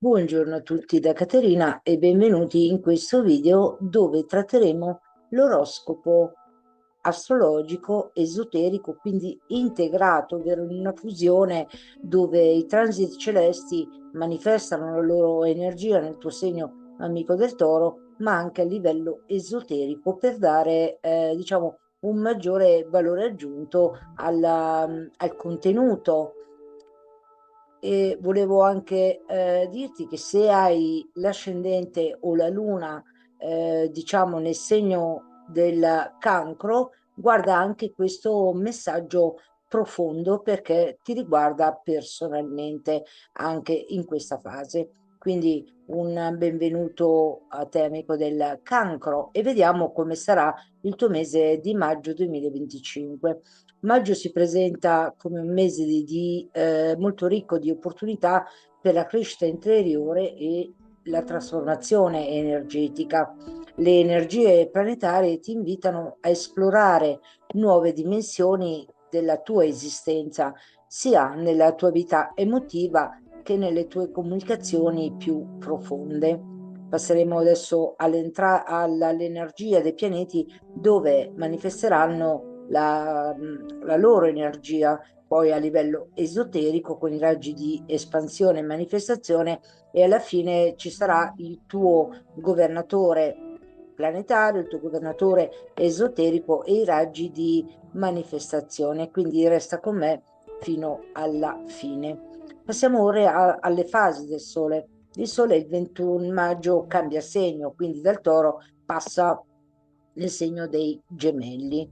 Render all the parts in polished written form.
Buongiorno a tutti da Caterina e benvenuti in questo video dove tratteremo l'oroscopo astrologico esoterico, quindi integrato, ovvero in una fusione dove i transiti celesti manifestano la loro energia nel tuo segno amico del Toro, ma anche a livello esoterico per dare, diciamo, un maggiore valore aggiunto al contenuto. E volevo anche dirti che se hai l'ascendente o la luna, diciamo, nel segno del cancro, guarda anche questo messaggio profondo perché ti riguarda personalmente anche in questa fase. Quindi un benvenuto a te, amico del cancro, e vediamo come sarà il tuo mese di maggio 2025. Maggio si presenta come un mese molto ricco di opportunità per la crescita interiore e la trasformazione energetica. Le energie planetarie ti invitano a esplorare nuove dimensioni della tua esistenza, sia nella tua vita emotiva che nelle tue comunicazioni più profonde. Passeremo adesso all'energia dei pianeti dove manifesteranno la loro energia poi a livello esoterico con i raggi di espansione e manifestazione e alla fine ci sarà il tuo governatore planetario, il tuo governatore esoterico e i raggi di manifestazione. Quindi resta con me fino alla fine. Passiamo ora alle fasi del Sole. Il Sole il 21 maggio cambia segno, quindi dal Toro passa nel segno dei Gemelli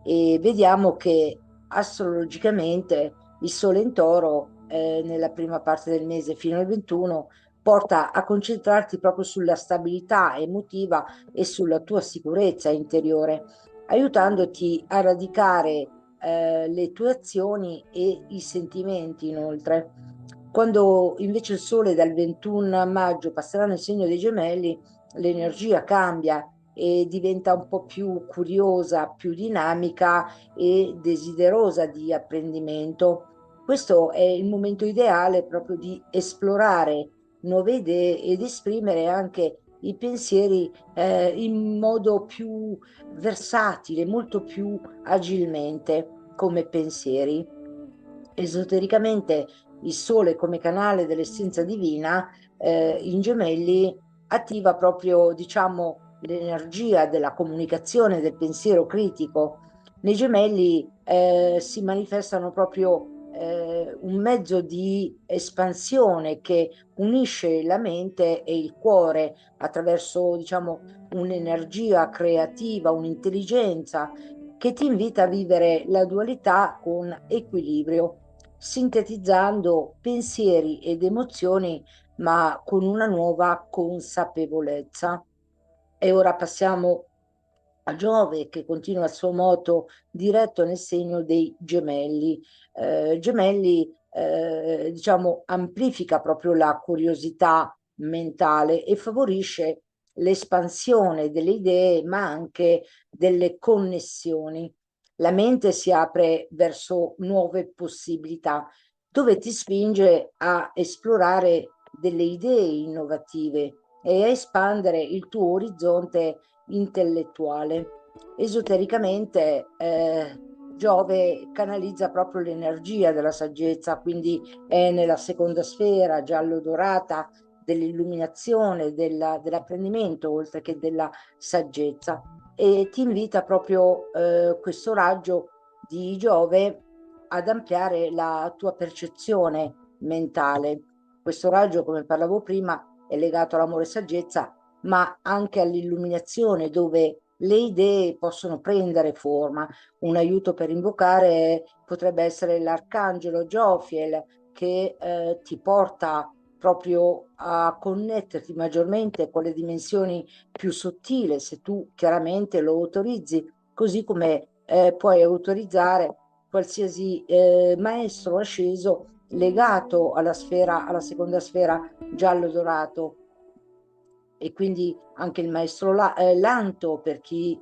e vediamo che astrologicamente il Sole in Toro nella prima parte del mese fino al 21 porta a concentrarti proprio sulla stabilità emotiva e sulla tua sicurezza interiore, aiutandoti a radicare le tue azioni e i sentimenti inoltre. Quando invece il Sole dal 21 maggio passerà nel segno dei Gemelli, l'energia cambia e diventa un po' più curiosa, più dinamica e desiderosa di apprendimento. Questo è il momento ideale proprio di esplorare nuove idee ed esprimere anche i pensieri in modo più versatile, molto più agilmente come pensieri. Esotericamente il Sole come canale dell'essenza divina in Gemelli attiva proprio, diciamo, l'energia della comunicazione, del pensiero critico. Nei Gemelli si manifestano proprio un mezzo di espansione che unisce la mente e il cuore attraverso, diciamo, un'energia creativa, un'intelligenza che ti invita a vivere la dualità con equilibrio, sintetizzando pensieri ed emozioni, ma con una nuova consapevolezza. E ora passiamo a Giove che continua il suo moto diretto nel segno dei gemelli. Gemelli, diciamo, amplifica proprio la curiosità mentale e favorisce l'espansione delle idee, ma anche delle connessioni. La mente si apre verso nuove possibilità, dove ti spinge a esplorare delle idee innovative e a espandere il tuo orizzonte intellettuale. Esotericamente, Giove canalizza proprio l'energia della saggezza, quindi è nella seconda sfera giallo-dorata dell'illuminazione, dell'apprendimento, oltre che della saggezza. E ti invita proprio questo raggio di Giove ad ampliare la tua percezione mentale. Questo raggio, come parlavo prima, è legato all'amore e saggezza, ma anche all'illuminazione dove le idee possono prendere forma. Un aiuto per invocare potrebbe essere l'arcangelo Giofiel che ti porta proprio a connetterti maggiormente con le dimensioni più sottili, se tu chiaramente lo autorizzi, così come puoi autorizzare qualsiasi maestro asceso legato alla sfera, alla seconda sfera giallo-dorato e quindi anche il maestro Lanto per chi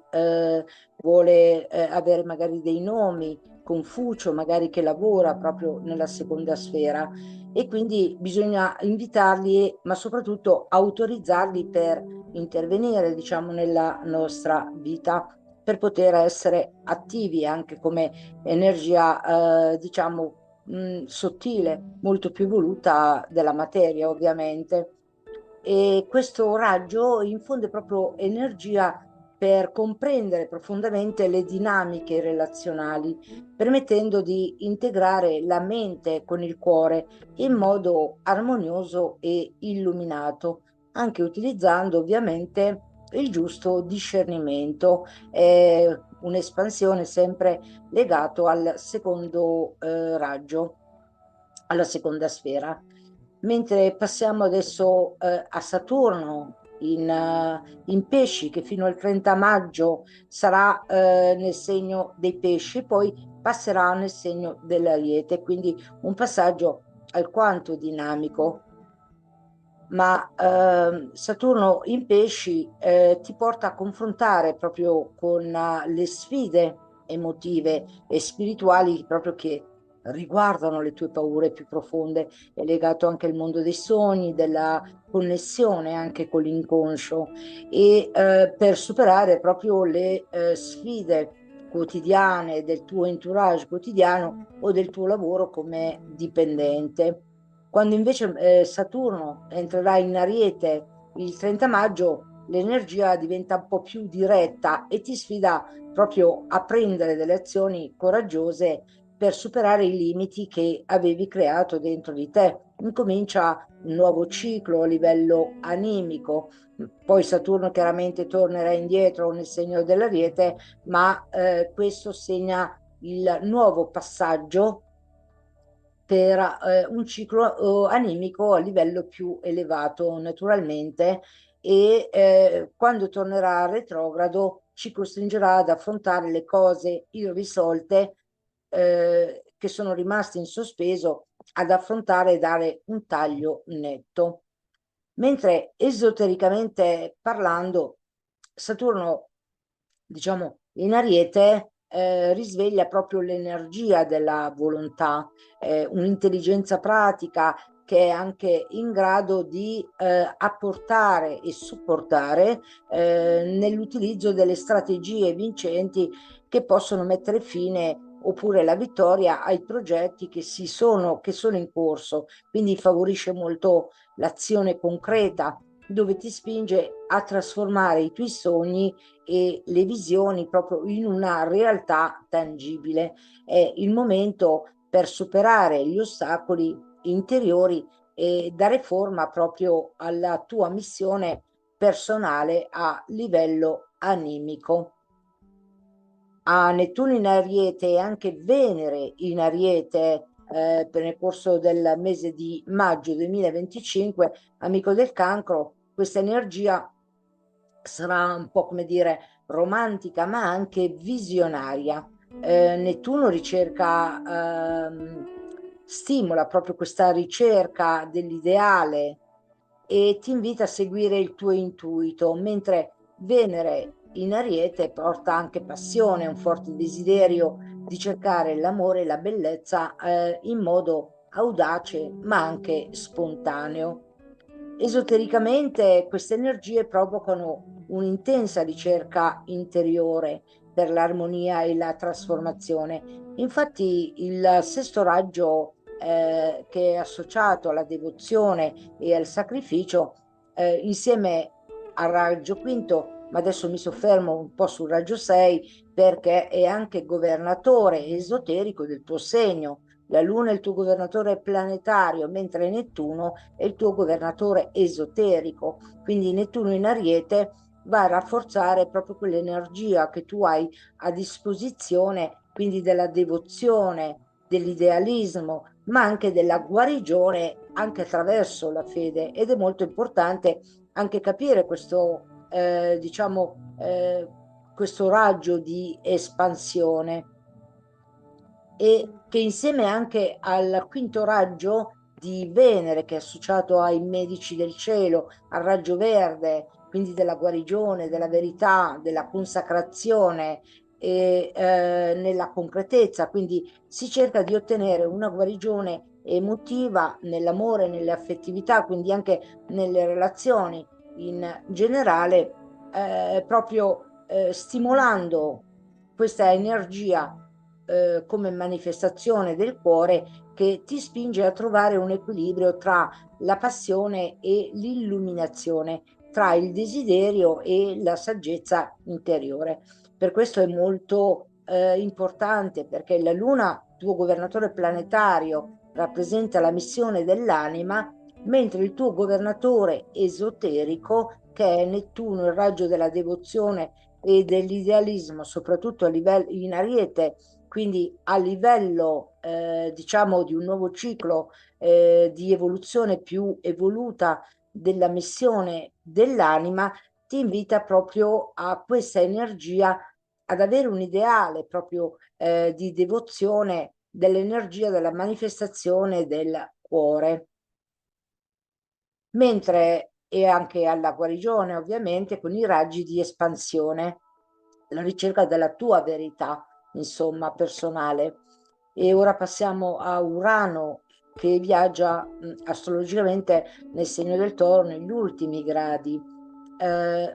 vuole avere magari dei nomi Confucio, magari che lavora proprio nella seconda sfera, e quindi bisogna invitarli, ma soprattutto autorizzarli per intervenire, diciamo, nella nostra vita, per poter essere attivi anche come energia, diciamo, sottile, molto più evoluta della materia, ovviamente. E questo raggio infonde proprio energia per comprendere profondamente le dinamiche relazionali, permettendo di integrare la mente con il cuore in modo armonioso e illuminato, anche utilizzando ovviamente il giusto discernimento. È un'espansione sempre legato al secondo raggio, alla seconda sfera. Mentre passiamo adesso a Saturno in pesci, che fino al 30 maggio sarà nel segno dei pesci, poi passerà nel segno dell'Ariete, quindi un passaggio alquanto dinamico. Ma Saturno in pesci ti porta a confrontare proprio con le sfide emotive e spirituali proprio che riguardano le tue paure più profonde. È legato anche al mondo dei sogni, della connessione anche con l'inconscio, e per superare proprio le sfide quotidiane del tuo entourage quotidiano o del tuo lavoro come dipendente. Quando invece Saturno entrerà in Ariete il 30 maggio, l'energia diventa un po' più diretta e ti sfida proprio a prendere delle azioni coraggiose per superare i limiti che avevi creato dentro di te. Incomincia un nuovo ciclo a livello animico. Poi Saturno chiaramente tornerà indietro nel segno dell'Ariete, ma questo segna il nuovo passaggio per un ciclo animico a livello più elevato, naturalmente, e quando tornerà retrogrado ci costringerà ad affrontare le cose irrisolte che sono rimaste in sospeso, ad affrontare e dare un taglio netto. Mentre esotericamente parlando, Saturno, diciamo, in Ariete risveglia proprio l'energia della volontà, un'intelligenza pratica che è anche in grado di apportare e supportare nell'utilizzo delle strategie vincenti che possono mettere fine oppure la vittoria ai progetti che sono in corso. Quindi favorisce molto l'azione concreta, dove ti spinge a trasformare i tuoi sogni e le visioni proprio in una realtà tangibile. È il momento per superare gli ostacoli interiori e dare forma proprio alla tua missione personale a livello animico. A Nettuno in Ariete e anche Venere in Ariete per nel corso del mese di maggio 2025, amico del cancro, questa energia sarà un po' come dire romantica, ma anche visionaria. Nettuno stimola proprio questa ricerca dell'ideale e ti invita a seguire il tuo intuito, mentre Venere in Ariete porta anche passione, un forte desiderio di cercare l'amore e la bellezza in modo audace ma anche spontaneo. Esotericamente queste energie provocano un'intensa ricerca interiore per l'armonia e la trasformazione. Infatti il sesto raggio che è associato alla devozione e al sacrificio, insieme al raggio quinto, ma adesso mi soffermo un po' sul raggio 6 perché è anche governatore esoterico del tuo segno. La Luna è il tuo governatore planetario, mentre Nettuno è il tuo governatore esoterico. Quindi Nettuno in Ariete va a rafforzare proprio quell'energia che tu hai a disposizione, quindi della devozione, dell'idealismo, ma anche della guarigione anche attraverso la fede. Ed è molto importante anche capire questo, questo raggio di espansione, e che insieme anche al quinto raggio di Venere, che è associato ai medici del cielo, al raggio verde, quindi della guarigione, della verità, della consacrazione, e nella concretezza, quindi si cerca di ottenere una guarigione emotiva nell'amore, nelle affettività, quindi anche nelle relazioni in generale, proprio stimolando questa energia come manifestazione del cuore che ti spinge a trovare un equilibrio tra la passione e l'illuminazione, tra il desiderio e la saggezza interiore. Per questo è molto importante, perché la Luna, tuo governatore planetario, rappresenta la missione dell'anima, mentre il tuo governatore esoterico, che è Nettuno, il raggio della devozione e dell'idealismo, soprattutto a livello in Ariete, quindi a livello diciamo di un nuovo ciclo di evoluzione più evoluta della missione dell'anima, ti invita proprio a questa energia, ad avere un ideale proprio di devozione dell'energia della manifestazione del cuore, mentre e anche alla guarigione, ovviamente, con i raggi di espansione, la ricerca della tua verità, insomma, personale. E ora passiamo a Urano, che viaggia astrologicamente nel segno del Toro negli ultimi gradi.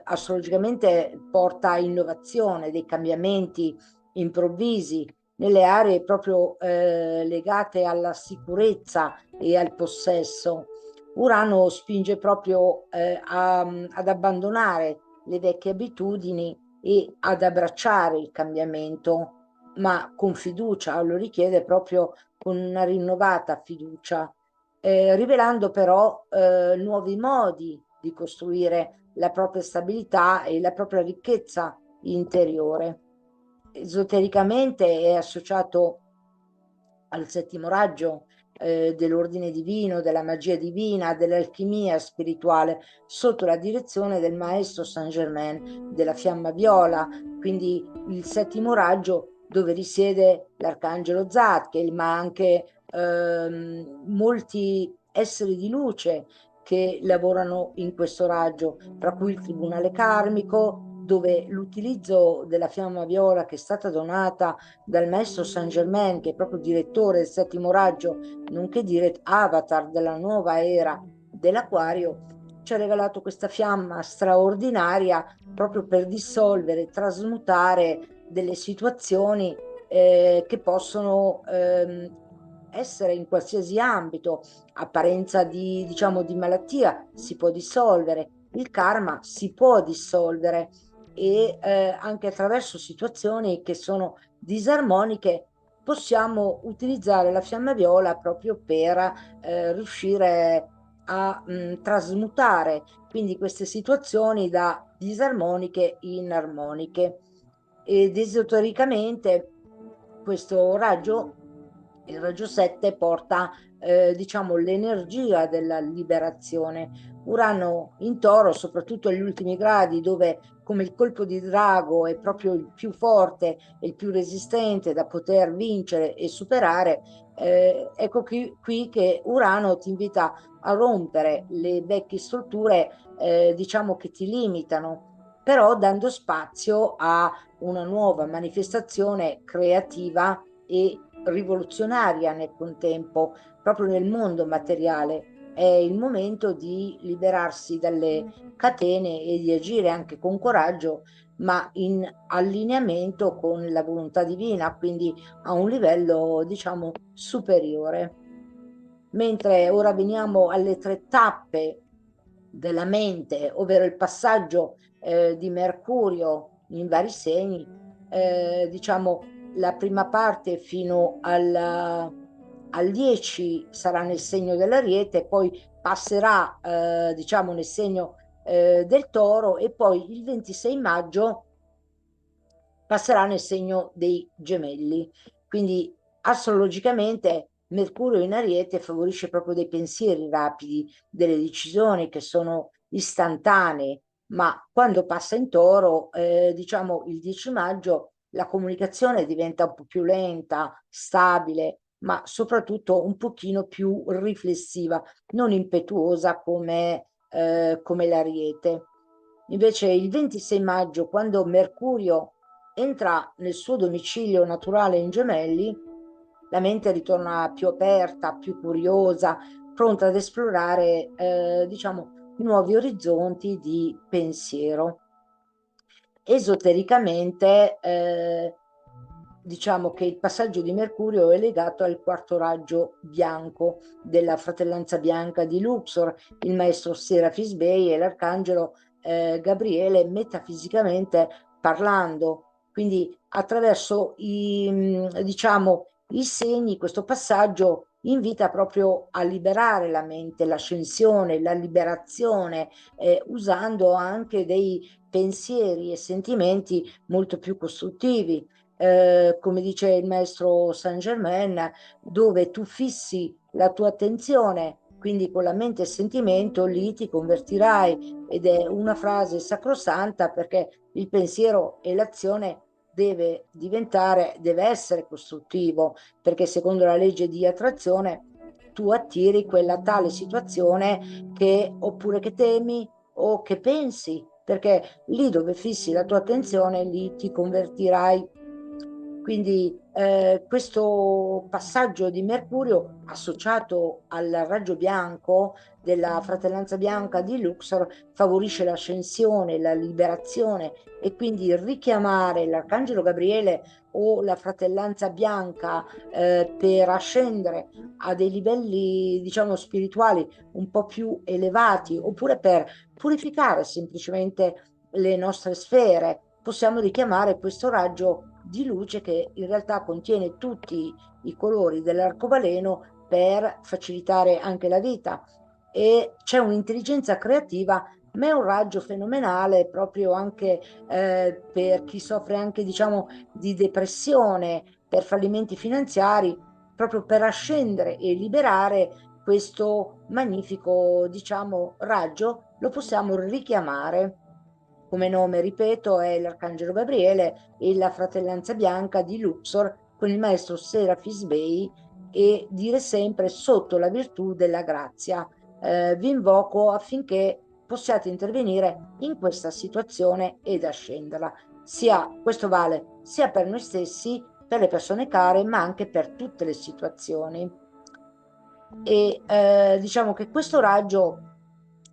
Astrologicamente porta innovazione, dei cambiamenti improvvisi nelle aree proprio legate alla sicurezza e al possesso. Urano spinge proprio ad abbandonare le vecchie abitudini e ad abbracciare il cambiamento, ma con fiducia, lo richiede proprio con una rinnovata fiducia, rivelando però nuovi modi di costruire la propria stabilità e la propria ricchezza interiore. Esotericamente è associato al settimo raggio dell'ordine divino, della magia divina, dell'alchimia spirituale, sotto la direzione del maestro Saint Germain, della fiamma viola, quindi il settimo raggio dove risiede l'arcangelo Zadkiel, ma anche molti esseri di luce che lavorano in questo raggio, tra cui il tribunale karmico, dove l'utilizzo della fiamma viola, che è stata donata dal maestro Saint Germain, che è proprio direttore del settimo raggio, nonché avatar della nuova era dell'Aquario, ci ha regalato questa fiamma straordinaria proprio per dissolvere, trasmutare delle situazioni che possono essere in qualsiasi ambito, apparenza di, diciamo, di malattia si può dissolvere, il karma si può dissolvere e anche attraverso situazioni che sono disarmoniche possiamo utilizzare la fiamma viola proprio per riuscire a trasmutare quindi queste situazioni da disarmoniche in armoniche. Ed esotericamente questo raggio, il raggio 7, porta diciamo l'energia della liberazione. Urano in Toro, soprattutto agli ultimi gradi, dove come il colpo di drago è proprio il più forte e il più resistente da poter vincere e superare, ecco qui che Urano ti invita a rompere le vecchie strutture, diciamo che ti limitano, però dando spazio a una nuova manifestazione creativa e rivoluzionaria nel contempo, proprio nel mondo materiale. È il momento di liberarsi dalle catene e di agire anche con coraggio, ma in allineamento con la volontà divina, quindi a un livello, diciamo, superiore. Mentre ora veniamo alle tre tappe della mente, ovvero il passaggio di Mercurio in vari segni, diciamo la prima parte fino al 10 sarà nel segno dell'Ariete, poi passerà diciamo nel segno del Toro e poi il 26 maggio passerà nel segno dei Gemelli. Quindi astrologicamente Mercurio in Ariete favorisce proprio dei pensieri rapidi, delle decisioni che sono istantanee, ma quando passa in Toro, diciamo il 10 maggio, la comunicazione diventa un po' più lenta, stabile, ma soprattutto un pochino più riflessiva, non impetuosa come l'Ariete. Invece il 26 maggio, quando Mercurio entra nel suo domicilio naturale in Gemelli, la mente ritorna più aperta, più curiosa, pronta ad esplorare, diciamo, nuovi orizzonti di pensiero. Esotericamente, diciamo che il passaggio di Mercurio è legato al quarto raggio bianco della fratellanza bianca di Luxor, il maestro Serafis Bey e l'arcangelo Gabriele, metafisicamente parlando. Quindi attraverso diciamo, i segni, questo passaggio invita proprio a liberare la mente, l'ascensione, la liberazione, usando anche dei pensieri e sentimenti molto più costruttivi. Come dice il maestro Saint Germain, dove tu fissi la tua attenzione, quindi con la mente e sentimento, lì ti convertirai. Ed è una frase sacrosanta, perché il pensiero e l'azione deve essere costruttivo, perché secondo la legge di attrazione tu attiri quella tale situazione che oppure che temi o che pensi, perché lì dove fissi la tua attenzione, lì ti convertirai. Quindi questo passaggio di Mercurio associato al raggio bianco della fratellanza bianca di Luxor favorisce l'ascensione, la liberazione, e quindi richiamare l'Arcangelo Gabriele o la fratellanza bianca per ascendere a dei livelli, diciamo, spirituali un po' più elevati, oppure per purificare semplicemente le nostre sfere. Possiamo richiamare questo raggio di luce che in realtà contiene tutti i colori dell'arcobaleno per facilitare anche la vita. E c'è un'intelligenza creativa, ma è un raggio fenomenale proprio anche per chi soffre anche, diciamo, di depressione, per fallimenti finanziari, proprio per ascendere e liberare questo magnifico, diciamo, raggio. Lo possiamo richiamare. Come nome, ripeto, è l'Arcangelo Gabriele e la Fratellanza Bianca di Luxor con il maestro Serafis Bey, e dire sempre sotto la virtù della grazia. Vi invoco affinché possiate intervenire in questa situazione ed ascenderla. Questo vale sia per noi stessi, per le persone care, ma anche per tutte le situazioni. E diciamo che questo raggio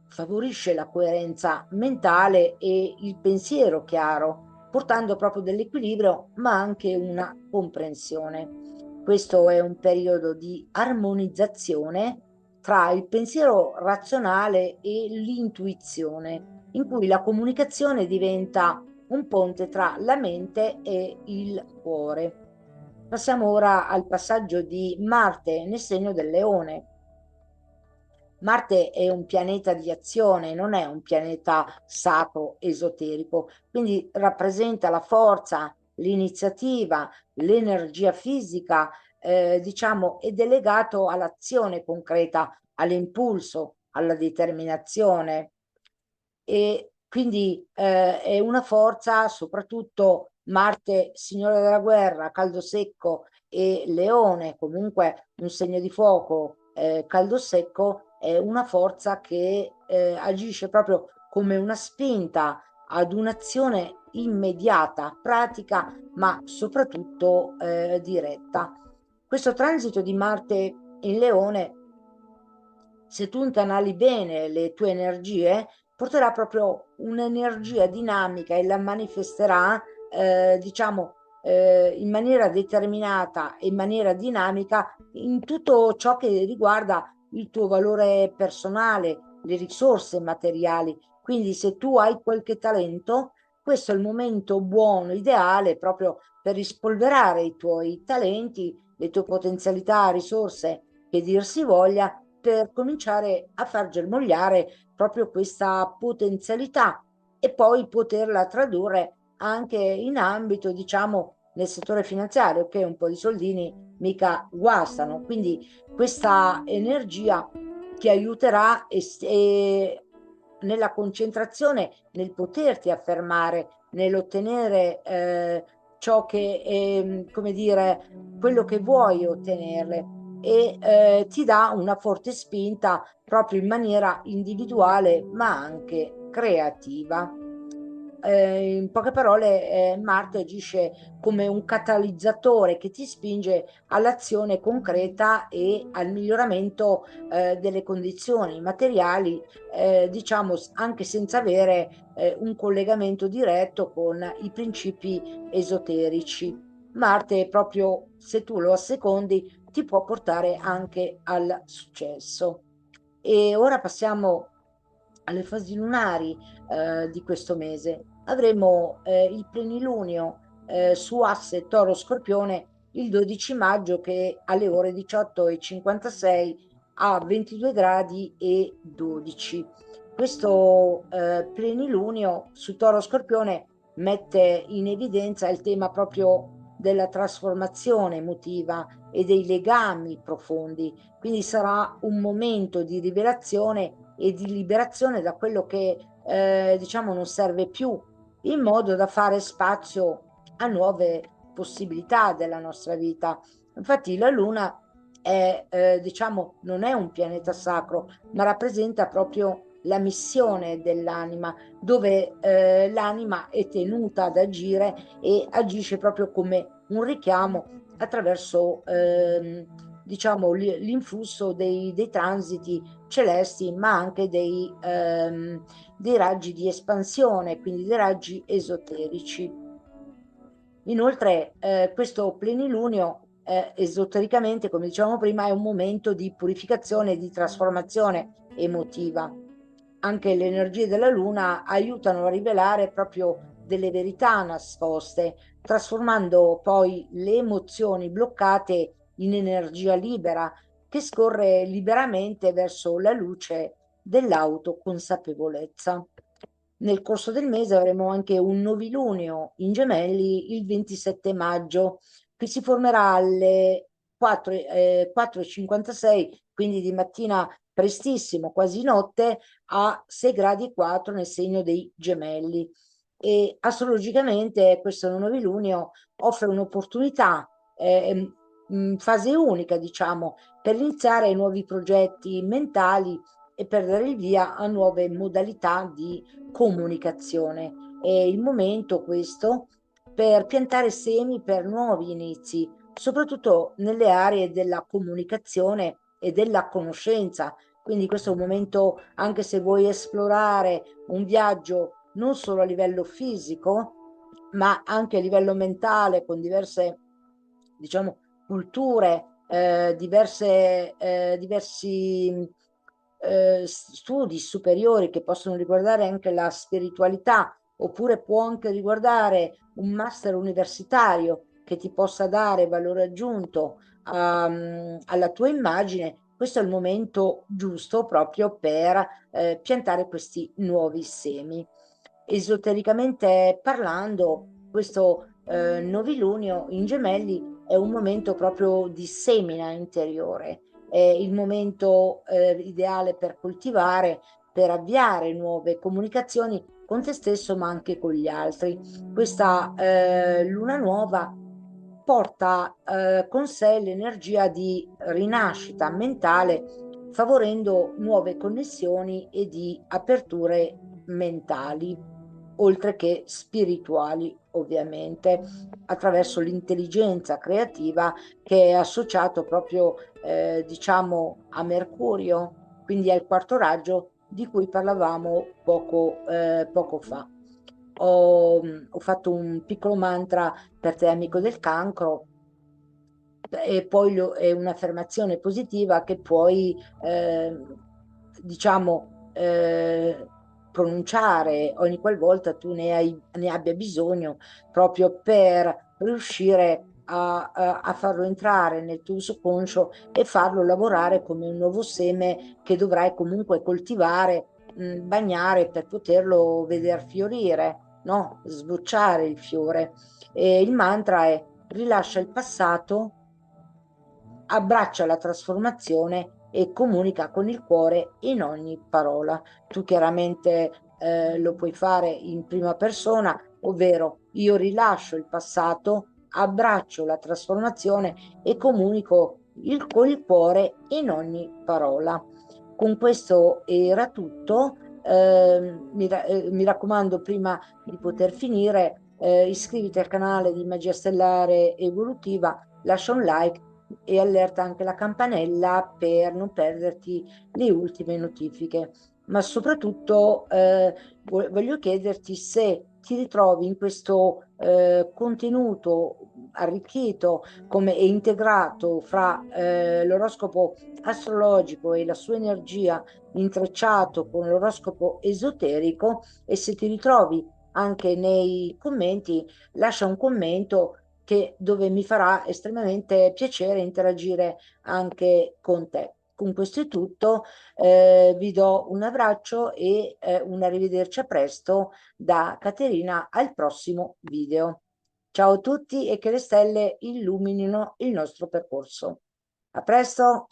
favorisce la coerenza mentale e il pensiero chiaro, portando proprio dell'equilibrio, ma anche una comprensione. Questo è un periodo di armonizzazione tra il pensiero razionale e l'intuizione, in cui la comunicazione diventa un ponte tra la mente e il cuore. Passiamo ora al passaggio di Marte nel segno del Leone. Marte è un pianeta di azione, non è un pianeta sacro, esoterico, quindi rappresenta la forza, l'iniziativa, l'energia fisica, diciamo, ed è legato all'azione concreta, all'impulso, alla determinazione. E quindi è una forza, soprattutto Marte, signore della guerra, caldo secco, e Leone, comunque un segno di fuoco, caldo secco, è una forza che agisce proprio come una spinta ad un'azione immediata, pratica, ma soprattutto diretta. Questo transito di Marte in Leone, se tu incanali bene le tue energie, porterà proprio un'energia dinamica e la manifesterà, diciamo, in maniera determinata e in maniera dinamica in tutto ciò che riguarda il tuo valore personale, le risorse materiali. Quindi se tu hai qualche talento, questo è il momento buono, ideale proprio per rispolverare i tuoi talenti, le tue potenzialità, risorse, che dir si voglia, per cominciare a far germogliare proprio questa potenzialità e poi poterla tradurre anche in ambito, diciamo, nel settore finanziario, che un po' di soldini mica guastano. Quindi questa energia ti aiuterà nella concentrazione, nel poterti affermare, nell'ottenere ciò che, come dire, quello che vuoi ottenerle, e ti dà una forte spinta proprio in maniera individuale ma anche creativa. in poche parole, Marte agisce come un catalizzatore che ti spinge all'azione concreta e al miglioramento delle condizioni materiali, diciamo anche senza avere un collegamento diretto con i principi esoterici. Marte, proprio se tu lo assecondi, ti può portare anche al successo. E ora passiamo alle fasi lunari di questo mese. Avremo il plenilunio su asse Toro-Scorpione il 12 maggio che alle ore 18:56 a 22 gradi e 12. Questo plenilunio su Toro-Scorpione mette in evidenza il tema proprio della trasformazione emotiva e dei legami profondi. Quindi sarà un momento di rivelazione e di liberazione da quello che diciamo non serve più, in modo da fare spazio a nuove possibilità della nostra vita. Infatti la Luna è, diciamo, non è un pianeta sacro, ma rappresenta proprio la missione dell'anima, dove l'anima è tenuta ad agire e agisce proprio come un richiamo attraverso diciamo l'influsso dei transiti celesti, ma anche dei raggi di espansione, quindi dei raggi esoterici. Inoltre, questo plenilunio, esotericamente, come dicevamo prima, è un momento di purificazione e di trasformazione emotiva. Anche le energie della Luna aiutano a rivelare proprio delle verità nascoste, trasformando poi le emozioni bloccate in energia libera che scorre liberamente verso la luce dell'autoconsapevolezza. Nel corso del mese avremo anche un novilunio in Gemelli il 27 maggio, che si formerà alle 4:56, quindi di mattina prestissimo, quasi notte, a 6 gradi e 4 nel segno dei Gemelli. E astrologicamente questo novilunio offre un'opportunità, fase unica, diciamo, per iniziare nuovi progetti mentali e per dare il via a nuove modalità di comunicazione. È il momento questo per piantare semi per nuovi inizi, soprattutto nelle aree della comunicazione e della conoscenza. Quindi questo è un momento, anche se vuoi esplorare un viaggio non solo a livello fisico, ma anche a livello mentale, con diverse, diciamo, culture, diversi studi superiori che possono riguardare anche la spiritualità, oppure può anche riguardare un master universitario che ti possa dare valore aggiunto alla tua immagine. Questo è il momento giusto proprio per piantare questi nuovi semi. Esotericamente parlando, questo novilunio in Gemelli è un momento proprio di semina interiore, è il momento ideale per coltivare, per avviare nuove comunicazioni con te stesso, ma anche con gli altri. Questa luna nuova porta con sé l'energia di rinascita mentale, favorendo nuove connessioni e di aperture mentali, oltre che spirituali, ovviamente, attraverso l'intelligenza creativa che è associato proprio, diciamo, a Mercurio, quindi al quarto raggio di cui parlavamo poco fa. Ho fatto un piccolo mantra per te, amico del cancro, e poi è un'affermazione positiva che puoi, diciamo, pronunciare ogni qualvolta tu ne abbia bisogno, proprio per riuscire a farlo entrare nel tuo subconscio e farlo lavorare come un nuovo seme che dovrai comunque coltivare, bagnare per poterlo veder fiorire, no? Sbocciare il fiore. E il mantra è: rilascia il passato, abbraccia la trasformazione e comunica con il cuore in ogni parola. Tu chiaramente lo puoi fare in prima persona, ovvero io rilascio il passato, abbraccio la trasformazione e comunico con il cuore in ogni parola. Con questo era tutto. Mi raccomando, prima di poter finire, iscriviti al canale di Magia Stellare Evolutiva, lascia un like e allerta anche la campanella per non perderti le ultime notifiche. Ma soprattutto voglio chiederti se ti ritrovi in questo contenuto arricchito come e integrato fra l'oroscopo astrologico e la sua energia intrecciato con l'oroscopo esoterico, e se ti ritrovi anche nei commenti, lascia un commento dove mi farà estremamente piacere interagire anche con te. Con questo è tutto, vi do un abbraccio e un arrivederci a presto da Caterina al prossimo video. Ciao a tutti e che le stelle illuminino il nostro percorso. A presto!